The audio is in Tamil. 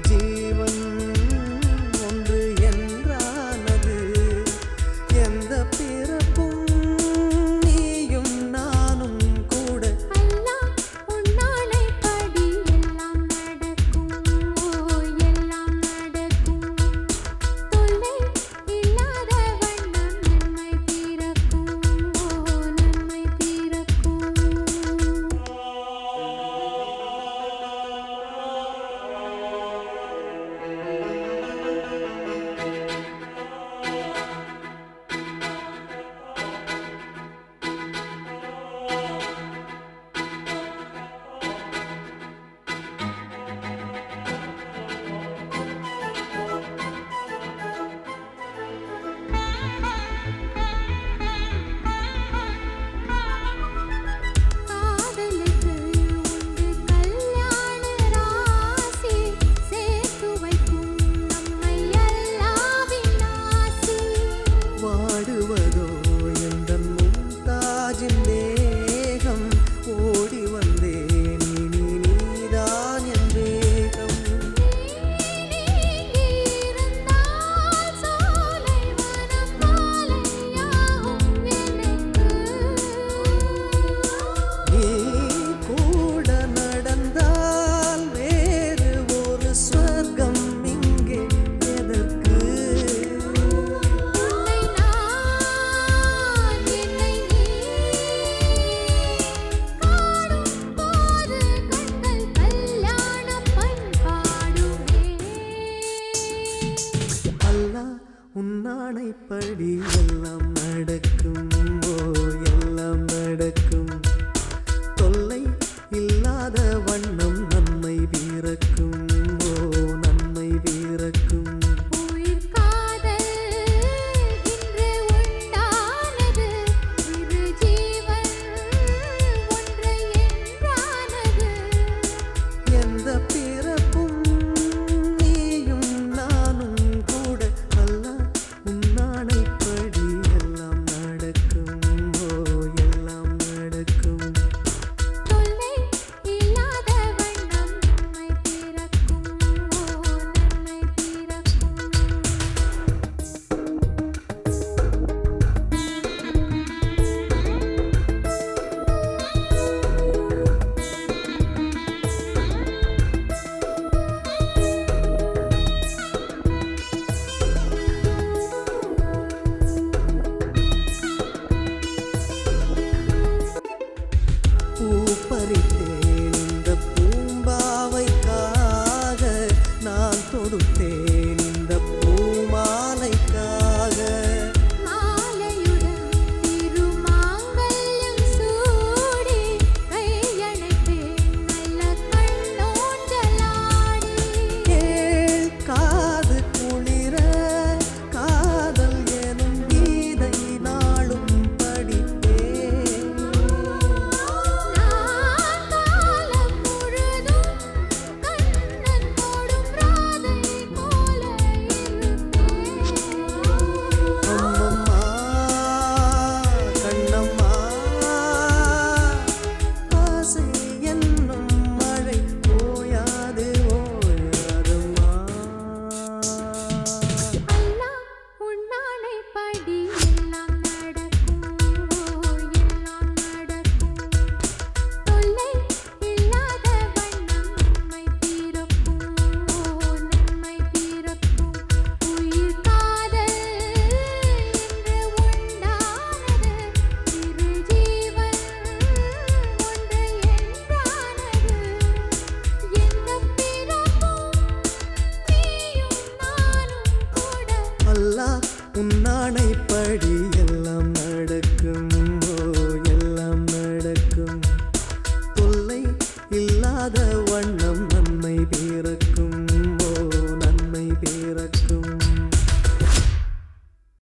ஜீவன் ஒன்று என்றானது. எந்த பிறப்பும் நீயும் நானும் கூட. அல்லாஹ் உன்னாலை படி எல்லாம் நடக்கும், எல்லாம் நடக்கும். தொல்லை இல்லாத வண்ணம் நன்மை பிறக்கும், நன்மை பிறக்கும். காதலுக்கு உண்டு கல்யாண ராசி, சேர்த்து வைக்கும் நம்மை அல்லாஹ்வின் ஆசி. வாடுவதோ எந்தன் மும்தாஜின் தேகம். ஓடி வந்தேன் இனி நீதான் என் வேகம். நீ இருந்தால் சோலை வனம் மாலையாகும் எனக்கு. நீ கூட நடந்தால் வேறு ஒரு ஸ்வர்க்கம் இங்கே எதற்கு? உன்னை நான் என்னை நீ காணும் போது கண்கள் கல்யாண பண்பாடுமே. அல்லாஹ் உன்னானைப்படி எல்லாம்